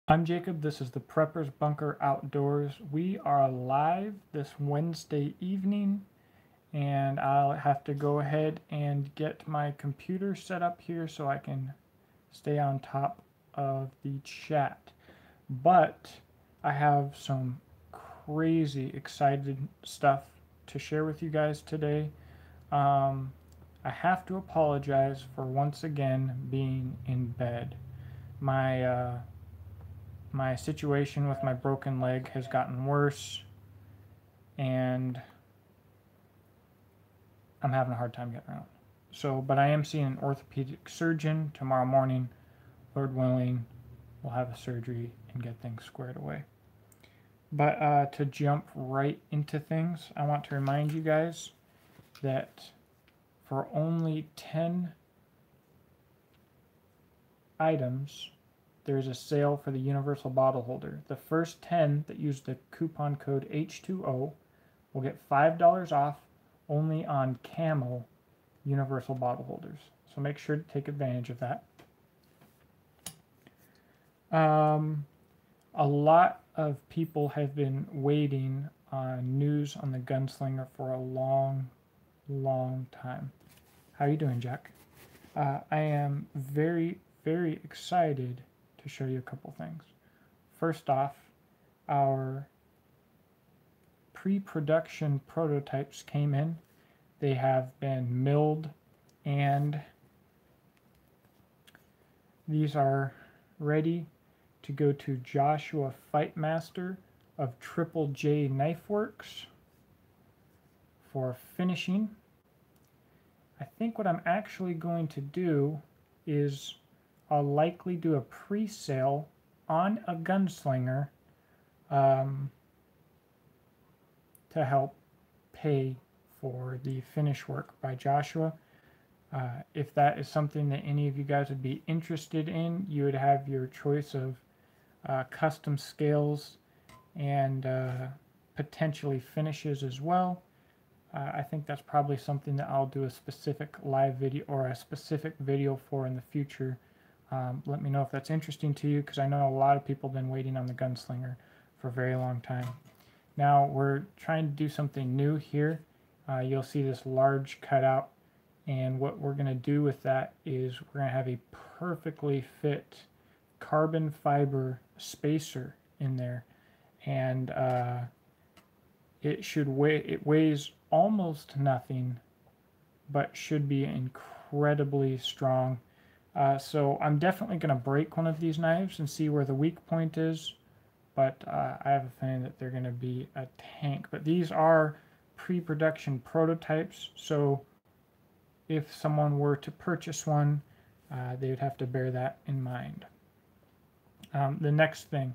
I'm Jacob. This is the Preppers Bunker Outdoors. We are live this Wednesday evening, and I'll have to go ahead and get my computer set up here so I can stay on top of the chat. But I have some crazy excited stuff to share with you guys today. I have to apologize for once again being in bed. My situation with my broken leg has gotten worse, and I'm having a hard time getting around. So, but I am seeing an orthopedic surgeon tomorrow morning. Lord willing, we'll have a surgery and get things squared away. But to jump right into things, I want to remind you guys that for only 10 items, there's a sale for the universal bottle holder. The first 10 that use the coupon code H2O will get $5 off only on Camel universal bottle holders. So make sure to take advantage of that. A lot of people have been waiting on news on the Gunslinger for a long time. How are you doing, Jack? I am very excited to show you a couple things. First off, our pre-production prototypes came in. They have been milled, and these are ready to go to Joshua Fightmaster of Triple J Knifeworks for finishing. I think what I'm actually going to do is I'll likely do a pre-sale on a Gunslinger to help pay for the finish work by Joshua. If that is something that any of you guys would be interested in, you would have your choice of custom scales and potentially finishes as well. I think that's probably something that I'll do a specific live video or a specific video for in the future. Let me know if that's interesting to you, because I know a lot of people have been waiting on the Gunslinger for a very long time. Now we're trying to do something new here. You'll see this large cutout, and what we're going to do with that is we're going to have a perfectly fit carbon fiber spacer in there, and it weighs almost nothing, but should be incredibly strong. So I'm definitely going to break one of these knives and see where the weak point is, but I have a feeling that they're going to be a tank. But these are pre-production prototypes, so if someone were to purchase one, they would have to bear that in mind. The next thing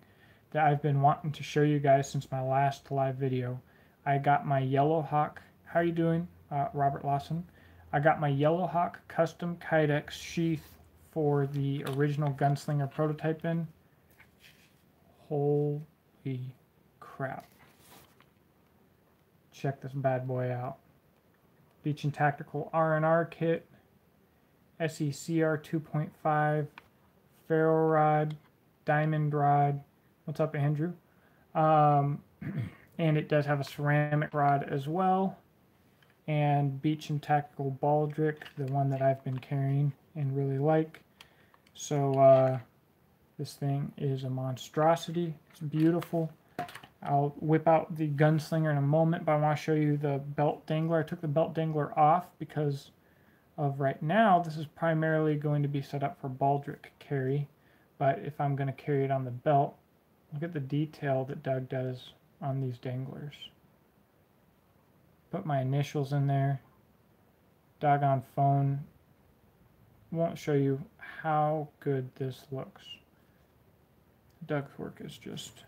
that I've been wanting to show you guys since my last live video, I got my Yellow Hawk. How are you doing, Robert Lawson? I got my Yellow Hawk custom kydex sheath for the original Gunslinger prototype in. Holy crap. Check this bad boy out. Beach and Tactical R&R kit, SECR 2.5, ferro rod, diamond rod. What's up, Andrew? And it does have a ceramic rod as well. And Beach and Tactical baldric, the one that I've been carrying and really like. So this thing is a monstrosity. It's beautiful. I'll whip out the Gunslinger in a moment, but I want to show you the belt dangler. I took the belt dangler off because of right now this is primarily going to be set up for baldric carry, but if I'm going to carry it on the belt, look at the detail that Doug does on these danglers. Put my initials in there. Doggone phone won't show you how good this looks. Doug's work is just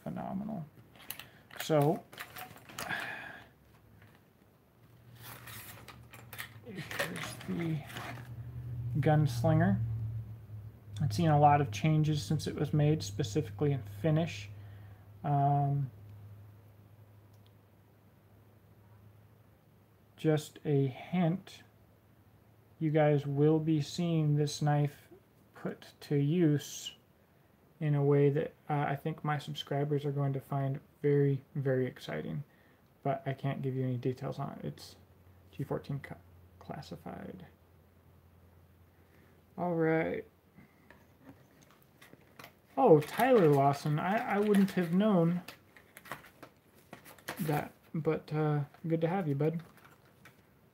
phenomenal. So here's the Gunslinger. I've seen a lot of changes since it was made, specifically in finish. Just a hint, you guys will be seeing this knife put to use in a way that I think my subscribers are going to find very, very exciting. But I can't give you any details on it. It's G14 classified. All right. Oh, Tyler Lawson. I wouldn't have known that, but good to have you, bud.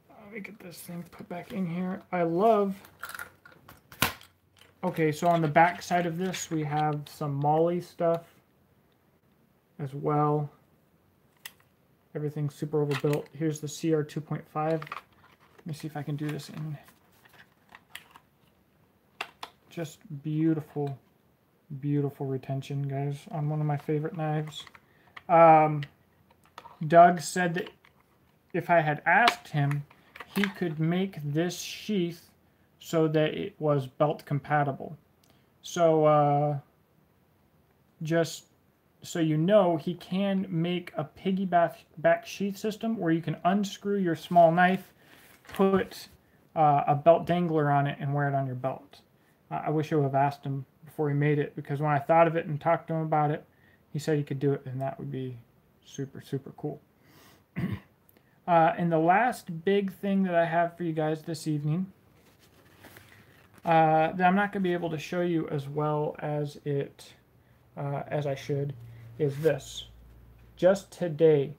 Let me get this thing put back in here. I love... Okay, so on the back side of this, we have some Molly stuff as well. Everything's super overbuilt. Here's the CR 2.5. Let me see if I can do this in... Just beautiful, beautiful retention, guys, on one of my favorite knives. Doug said that if I had asked him, he could make this sheath so that it was belt compatible. So just so you know, he can make a piggyback sheath system where you can unscrew your small knife, put a belt dangler on it, and wear it on your belt. I wish I would have asked him before he made it, because when I thought of it and talked to him about it, he said he could do it, and that would be super, super cool. And the last big thing that I have for you guys this evening, that I'm not going to be able to show you as well as as I should, is this. Just today,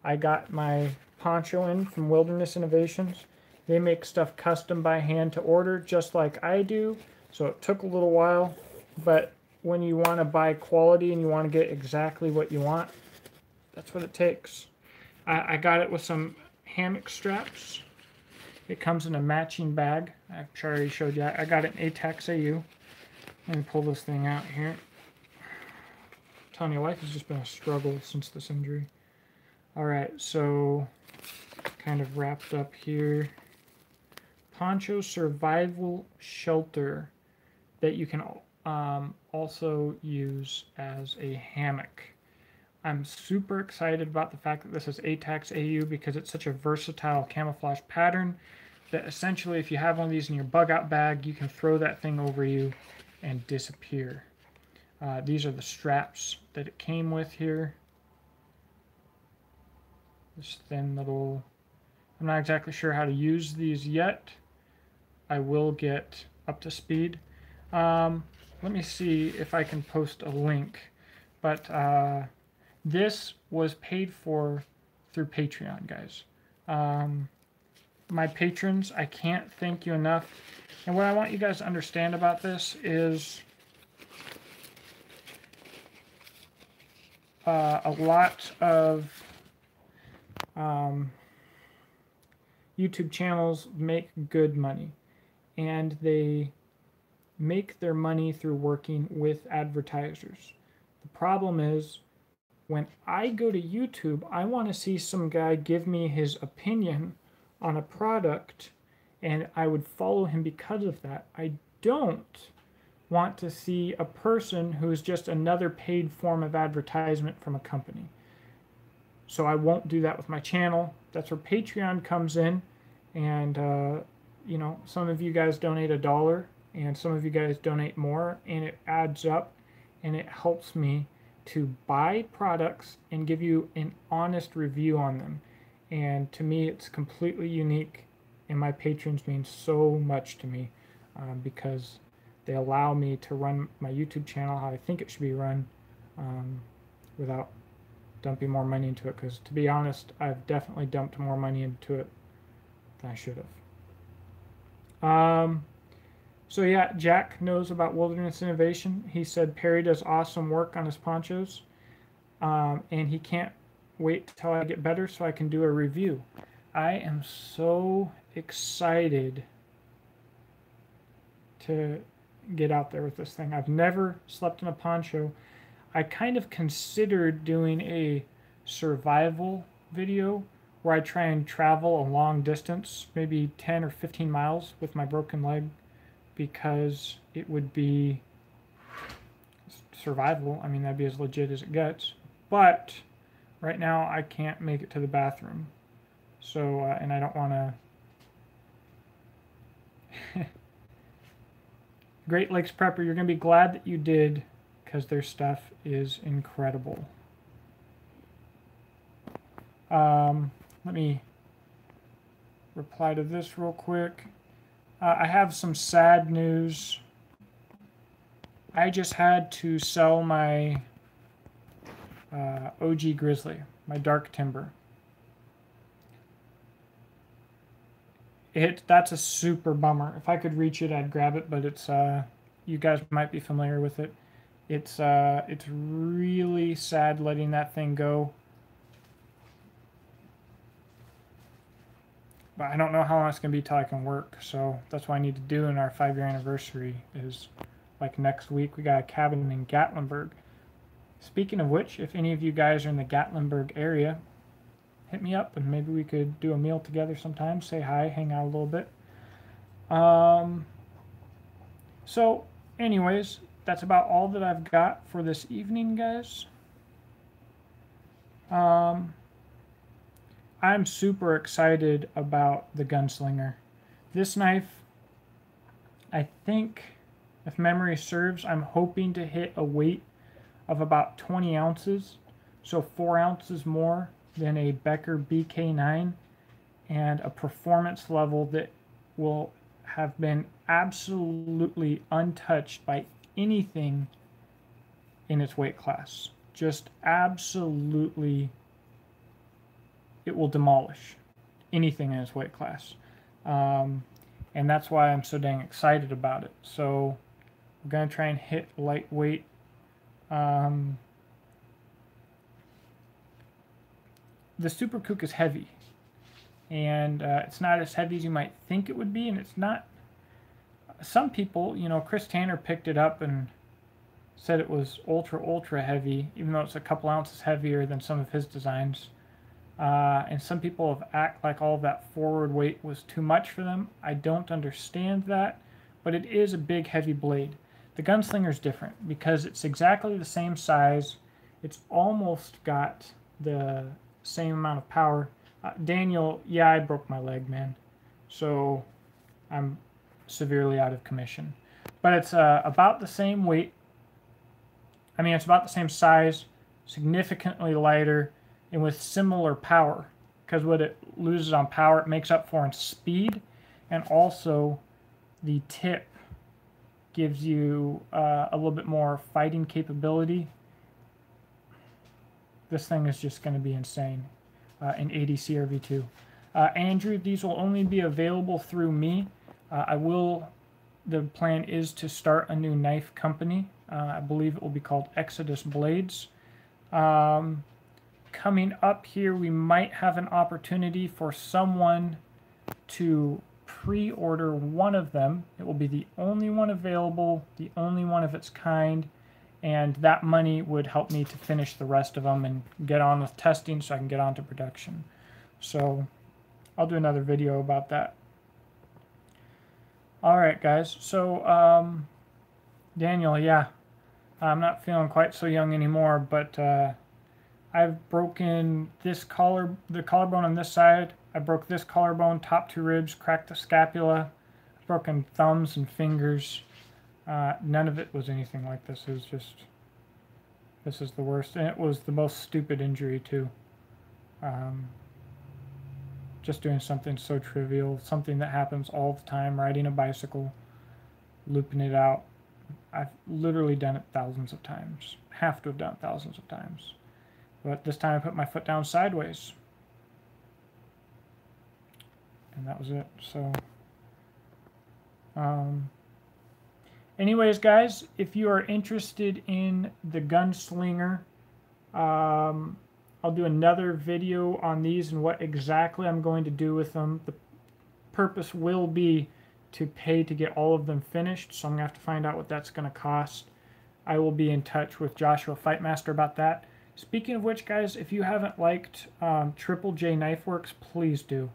I got my Poncho in from Wilderness Innovations. They make stuff custom by hand to order, just like I do. So it took a little while, but when you want to buy quality and you want to get exactly what you want, that's what it takes. I got it with some hammock straps. It comes in a matching bag. I've already showed you. I got it in ATAX AU. Let me pull this thing out here. I'm telling you, life has just been a struggle since this injury. Alright, so kind of wrapped up here. Poncho survival shelter that you can also use as a hammock. I'm super excited about the fact that this is ATAX AU because it's such a versatile camouflage pattern that essentially if you have one of these in your bug out bag, you can throw that thing over you and disappear. These are the straps that it came with here. This thin little... I'm not exactly sure how to use these yet. I will get up to speed. Let me see if I can post a link. But this was paid for through Patreon, guys. My patrons, I can't thank you enough. And what I want you guys to understand about this is a lot of YouTube channels make good money. And they make their money through working with advertisers. The problem is, when I go to YouTube, I want to see some guy give me his opinion on a product, and I would follow him because of that. I don't want to see a person who's just another paid form of advertisement from a company. So I won't do that with my channel. That's where Patreon comes in, and you know, some of you guys donate $1, and some of you guys donate more, and it adds up, and it helps me to buy products and give you an honest review on them. And to me, it's completely unique, and my patrons mean so much to me because they allow me to run my YouTube channel how I think it should be run without dumping more money into it, because to be honest, I've definitely dumped more money into it than I should have. So yeah, Jack knows about Wilderness Innovation. He said Perry does awesome work on his ponchos, and he can't wait till I get better so I can do a review. I am so excited to get out there with this thing. I've never slept in a poncho. I kind of considered doing a survival video where I try and travel a long distance, maybe 10 or 15 miles with my broken leg, because it would be survival. I mean, that'd be as legit as it gets. But right now, I can't make it to the bathroom. So, and I don't want to... Great Lakes Prepper, you're going to be glad that you did, because their stuff is incredible. Let me reply to this real quick. I have some sad news. I just had to sell my OG Grizzly, my Dark Timber. That's a super bummer. If I could reach it, I'd grab it, but it's you guys might be familiar with it. It's really sad letting that thing go. But I don't know how long it's going to be till I can work, so that's what I need to do in our 5-year anniversary is, like, next week we got a cabin in Gatlinburg. Speaking of which, if any of you guys are in the Gatlinburg area, hit me up and maybe we could do a meal together sometime, say hi, hang out a little bit. So, anyways, that's about all that I've got for this evening, guys. I'm super excited about the Gunslinger. This knife, I think, if memory serves, I'm hoping to hit a weight of about 20 ounces, so 4 ounces more than a Becker BK9, and a performance level that will have been absolutely untouched by anything in its weight class. Just absolutely, it will demolish anything in its weight class. And that's why I'm so dang excited about it. So we're going to try and hit lightweight. The Super Kook is heavy, and it's not as heavy as you might think it would be, and it's not. Some people, you know, Chris Tanner picked it up and said it was ultra heavy, even though it's a couple ounces heavier than some of his designs. And some people have act like all of that forward weight was too much for them. I don't understand that, but it is a big heavy blade. The Gunslinger is different because it's exactly the same size. It's almost got the same amount of power. Daniel, yeah, I broke my leg, man. So I'm severely out of commission. But it's about the same weight. I mean, it's about the same size, significantly lighter, and with similar power. Because what it loses on power, it makes up for in speed. And also, the tip gives you a little bit more fighting capability. This thing is just going to be insane in 80 CRV2. Andrew, these will only be available through me. The plan is to start a new knife company. I believe it will be called Exodus Blades. Coming up here, we might have an opportunity for someone to pre-order one of them. It will be the only one available, the only one of its kind, and that money would help me to finish the rest of them and get on with testing so I can get on to production. So I'll do another video about that. Alright guys, so Daniel, yeah, I'm not feeling quite so young anymore, but I've broken this the collarbone on this side. I broke this collarbone, top 2 ribs, cracked the scapula, I've broken thumbs and fingers. None of it was anything like this. It was just, this is the worst. And it was the most stupid injury too. Just doing something so trivial, something that happens all the time, riding a bicycle, looping it out. I've literally done it thousands of times. Have to have done it thousands of times. But this time I put my foot down sideways. And that was it. So, anyways, guys, if you are interested in the Gunslinger, I'll do another video on these and what exactly I'm going to do with them. The purpose will be to pay to get all of them finished, so I'm going to have to find out what that's going to cost. I will be in touch with Joshua Fightmaster about that. Speaking of which, guys, if you haven't liked Triple J Knifeworks, please do.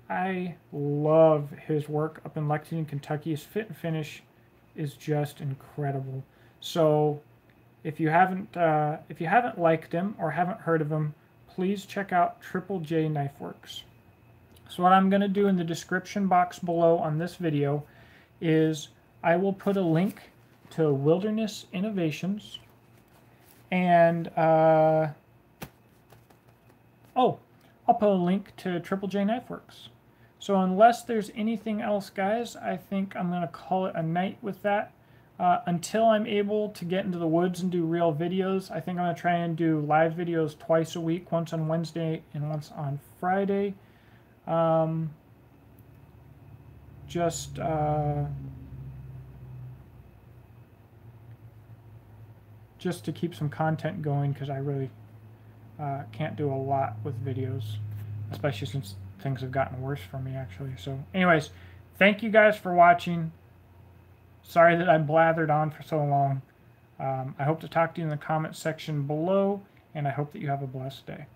I love his work up in Lexington, Kentucky. His fit and finish is just incredible. So if you haven't liked him or haven't heard of him, please check out Triple J Knifeworks. So what I'm going to do in the description box below on this video is I will put a link to Wilderness Innovations, And, oh, I'll put a link to Triple J Knifeworks. So unless there's anything else, guys, I think I'm going to call it a night with that. Until I'm able to get into the woods and do real videos, I think I'm going to try and do live videos twice a week, once on Wednesday and once on Friday. Just to keep some content going, because I really can't do a lot with videos, especially since things have gotten worse for me, actually. So anyways, thank you guys for watching. Sorry that I blathered on for so long. I hope to talk to you in the comments section below, and I hope that you have a blessed day.